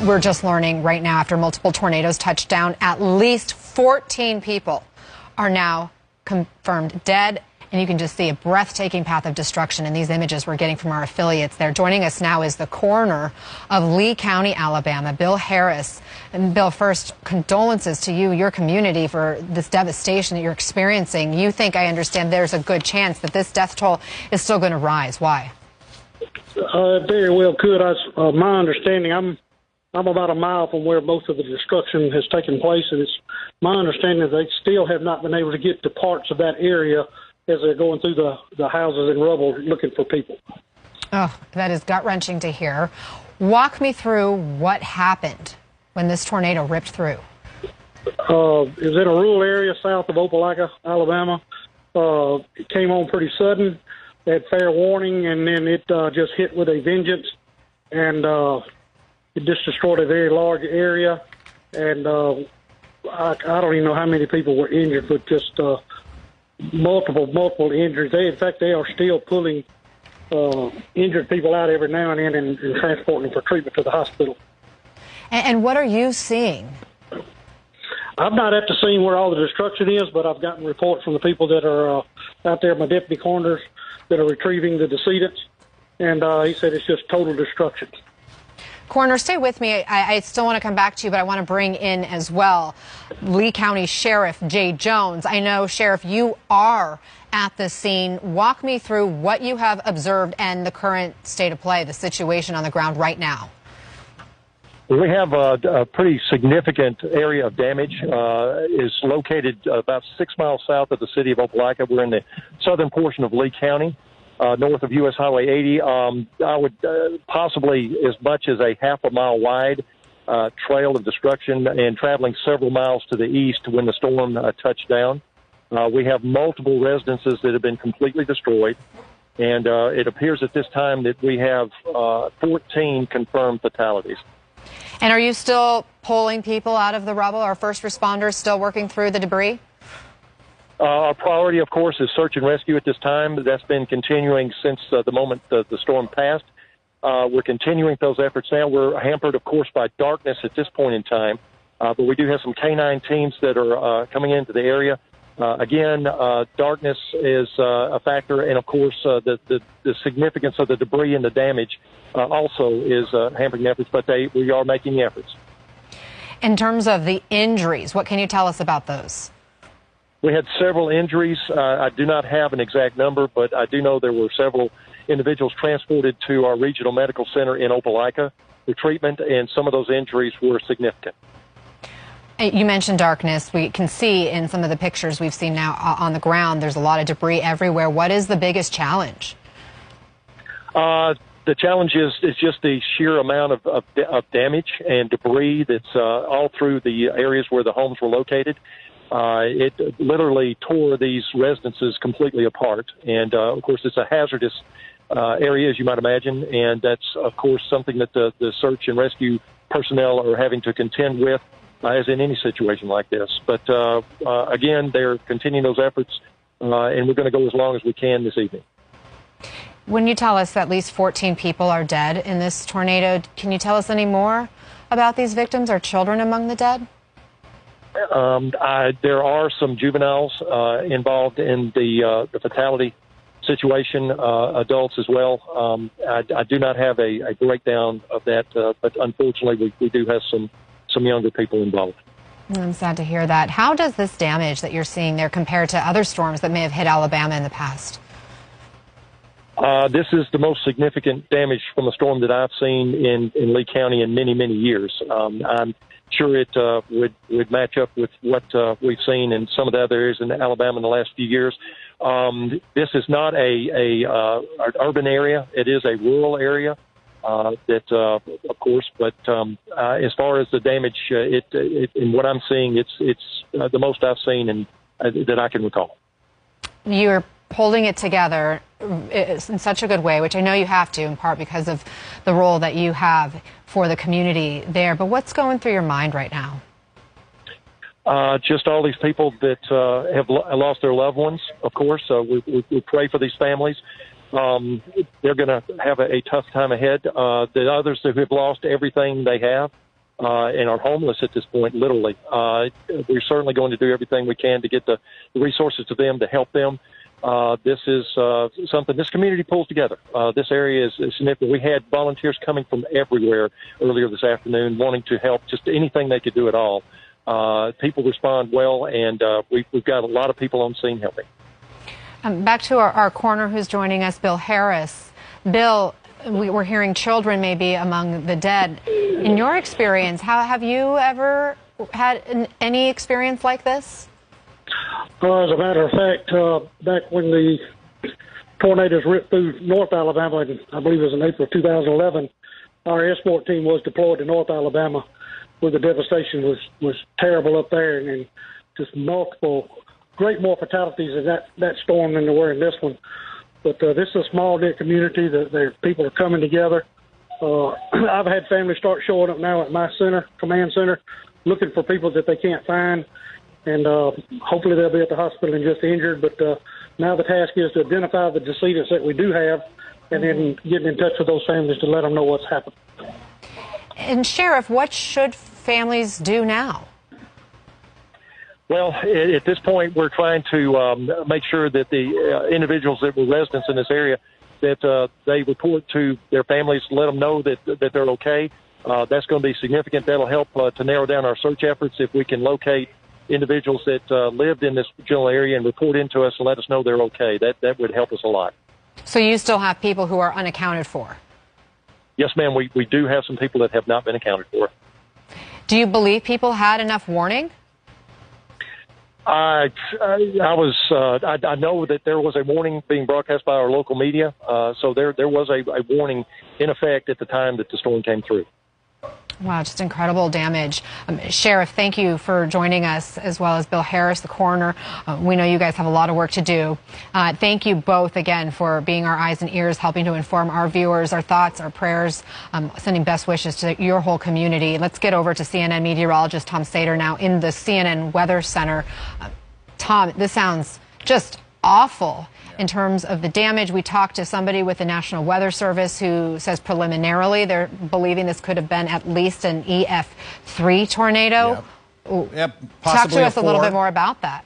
we're just learning right now after multiple tornadoes touched down, at least 14 people are now confirmed dead. And you can just see a breathtaking path of destruction in these images we're getting from our affiliates there. Joining us now is the coroner of Lee County, Alabama, Bill Harris. And Bill, first, condolences to you, your community, for this devastation that you're experiencing. You think, I understand, there's a good chance that this death toll is still going to rise. Why? Very well could. My understanding, I'm about a mile from where most of the destruction has taken place, and it's my understanding that they still have not been able to get to parts of that area as they're going through the houses and rubble looking for people. Oh, that is gut-wrenching to hear. Walk me through what happened when this tornado ripped through. It was in a rural area south of Opelika, Alabama. It came on pretty sudden. They had fair warning, and then it just hit with a vengeance, and it just destroyed a very large area. And I don't even know how many people were injured, but just multiple injuries. They are still pulling injured people out every now and then and transporting them for treatment to the hospital. And what are you seeing? I'm not at the scene where all the destruction is, but I've gotten reports from the people that are out there, my deputy coroners, that are retrieving the decedents, and he said it's just total destruction. Coroner, stay with me. I still want to come back to you, but I want to bring in as well Lee County Sheriff Jay Jones. I know, Sheriff, you are at the scene. Walk me through what you have observed and the current state of play, the situation on the ground right now. We have a pretty significant area of damage. Is located about 6 miles south of the city of Opelika. We're in the southern portion of Lee County. North of U.S. Highway 80, I would possibly as much as a half a mile wide trail of destruction and traveling several miles to the east when the storm touched down. We have multiple residences that have been completely destroyed, and it appears at this time that we have 14 confirmed fatalities. And are you still pulling people out of the rubble? Are first responders still working through the debris? Our priority, of course, is search and rescue at this time. That's been continuing since the moment the storm passed. We're continuing those efforts now. We're hampered, of course, by darkness at this point in time, but we do have some K-9 teams that are coming into the area. Again, darkness is a factor, and, of course, the significance of the debris and the damage also is hampering efforts, but we are making efforts. In terms of the injuries, what can you tell us about those? We had several injuries. I do not have an exact number, but I do know there were several individuals transported to our regional medical center in Opelika for treatment, and some of those injuries were significant. You mentioned darkness. We can see in some of the pictures we've seen now on the ground, there's a lot of debris everywhere. What is the biggest challenge? The challenge is just the sheer amount of damage and debris that's all through the areas where the homes were located. It literally tore these residences completely apart. And, of course, it's a hazardous area, as you might imagine. And that's, of course, something that the search and rescue personnel are having to contend with, as in any situation like this. But, again, they're continuing those efforts, and we're going to go as long as we can this evening. When you tell us that at least 14 people are dead in this tornado, can you tell us any more about these victims? Are children among the dead? There are some juveniles involved in the fatality situation, adults as well. I do not have a breakdown of that, but unfortunately we do have some younger people involved. I'm sad to hear that. How does this damage that you're seeing there compare to other storms that may have hit Alabama in the past? This is the most significant damage from a storm that I've seen in Lee County in many, many years. I'm sure it would match up with what we've seen in some of the other areas in Alabama in the last few years. This is not an urban area. It is a rural area of course, but as far as the damage, in what I'm seeing, it's the most I've seen and that I can recall. You're holding it together in such a good way, which I know you have to, in part because of the role that you have for the community there. But what's going through your mind right now? Just all these people that have lost their loved ones, of course. We pray for these families. They're going to have a tough time ahead. The others who have lost everything they have, and are homeless at this point, literally. We're certainly going to do everything we can to get the resources to them to help them. This is something this community pulls together. This area is significant. We had volunteers coming from everywhere earlier this afternoon wanting to help, just anything they could do at all. People respond well, and we've got a lot of people on scene helping. Back to our coroner who's joining us, Bill Harris. Bill, we're hearing children may be among the dead. In your experience, have you ever had any experience like this? As a matter of fact, back when the tornadoes ripped through North Alabama, and I believe it was in April 2011, our escort team was deployed to North Alabama, where the devastation was terrible up there, and just great more fatalities in that storm than there were in this one. But this is a small knit community that people are coming together. I've had families start showing up now at my command center, looking for people that they can't find. And hopefully they'll be at the hospital and just injured. But now the task is to identify the decedents that we do have and then getting in touch with those families to let them know what's happened. And Sheriff, what should families do now? Well, at this point, we're trying to make sure that the individuals that were residents in this area, that they report to their families, let them know that they're okay. That's going to be significant. That'll help to narrow down our search efforts if we can locate individuals that lived in this general area and report into us and let us know they're okay. That would help us a lot. So you still have people who are unaccounted for? Yes, ma'am. We do have some people that have not been accounted for. Do you believe people had enough warning? I know that there was a warning being broadcast by our local media, so there was a warning in effect at the time that the storm came through. Wow, just incredible damage. Sheriff, thank you for joining us, as well as Bill Harris, the coroner. We know you guys have a lot of work to do. Thank you both again for being our eyes and ears, helping to inform our viewers, our thoughts, our prayers, sending best wishes to your whole community. Let's get over to CNN meteorologist Tom Sater now in the CNN Weather Center. Tom, this sounds just awful. In terms of the damage, we talked to somebody with the National Weather Service who says preliminarily they're believing this could have been at least an EF3 tornado. Yep, talk to us a little bit more about that.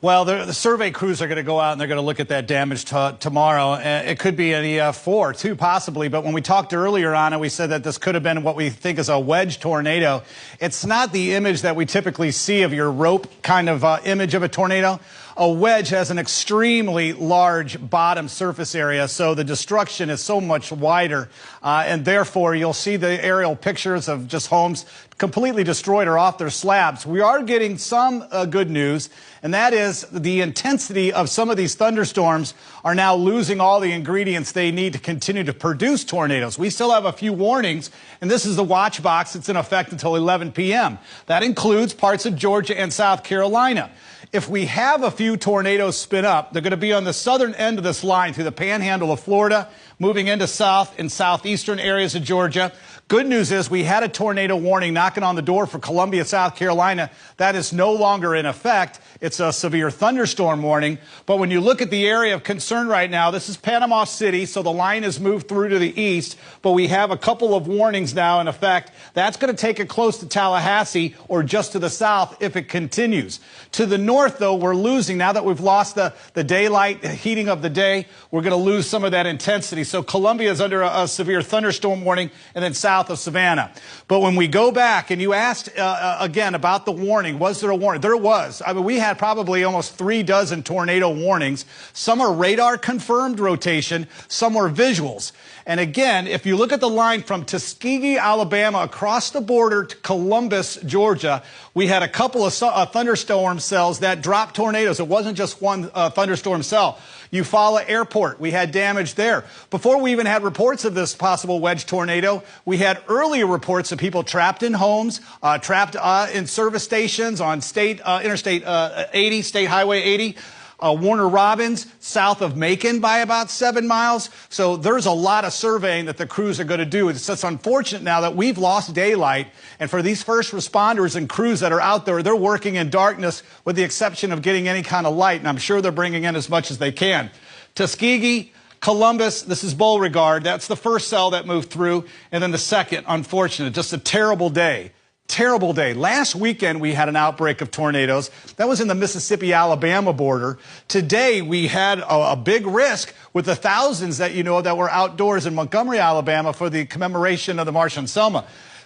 Well, the survey crews are going to go out and they're going to look at that damage tomorrow. It could be an EF4 too, possibly. But when we talked earlier on it, we said that this could have been what we think is a wedge tornado. It's not the image that we typically see of your rope kind of image of a tornado. A wedge has an extremely large bottom surface area, so the destruction is so much wider, and therefore you'll see the aerial pictures of just homes completely destroyed or off their slabs. We are getting some good news, and that is the intensity of some of these thunderstorms are now losing all the ingredients they need to continue to produce tornadoes. We still have a few warnings, and this is the watch box that's in effect until 11 p.m. That includes parts of Georgia and South Carolina. If we have a few tornadoes spin up, they're going to be on the southern end of this line through the panhandle of Florida, moving into south and southeastern areas of Georgia. Good news is we had a tornado warning knocking on the door for Columbia, South Carolina. That is no longer in effect. It's a severe thunderstorm warning. But when you look at the area of concern right now, this is Panama City, so the line has moved through to the east. But we have a couple of warnings now in effect. That's going to take it close to Tallahassee or just to the south if it continues. To the north, though, we're losing. Now that we've lost the daylight heating of the day, we're going to lose some of that intensity. So Columbia is under a severe thunderstorm warning, and then south of Savannah. But when we go back, and you asked again about the warning, was there a warning? There was. I mean, we had probably almost 36 tornado warnings. Some are radar confirmed rotation, some were visuals. And again, if you look at the line from Tuskegee, Alabama, across the border to Columbus, Georgia, we had a couple of thunderstorm cells that dropped tornadoes. It wasn't just one thunderstorm cell. Eufaula Airport, we had damage there. Before we even had reports of this possible wedge tornado, we had earlier reports of people trapped in homes, trapped in service stations on Interstate 80, State Highway 80. Warner Robins, south of Macon by about 7 miles. So there's a lot of surveying that the crews are going to do. It's just unfortunate now that we've lost daylight. And for these first responders and crews that are out there, they're working in darkness with the exception of getting any kind of light. And I'm sure they're bringing in as much as they can. Tuskegee, Columbus, this is Beauregard. That's the first cell that moved through. And then the second, unfortunate, just a terrible day. Terrible day. Last weekend, we had an outbreak of tornadoes. That was in the Mississippi-Alabama border. Today, we had a big risk with the thousands that you know that were outdoors in Montgomery, Alabama for the commemoration of the March on Selma.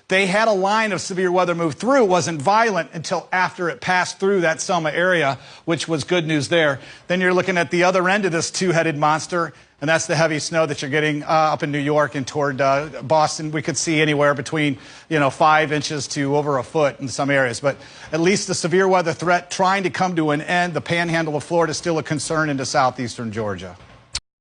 They had a line of severe weather move through. It wasn't violent until after it passed through that Selma area, which was good news there. Then you're looking at the other end of this two-headed monster, and that's the heavy snow that you're getting up in New York and toward Boston. We could see anywhere between, 5 inches to over a foot in some areas. But at least the severe weather threat trying to come to an end. The panhandle of Florida is still a concern into southeastern Georgia.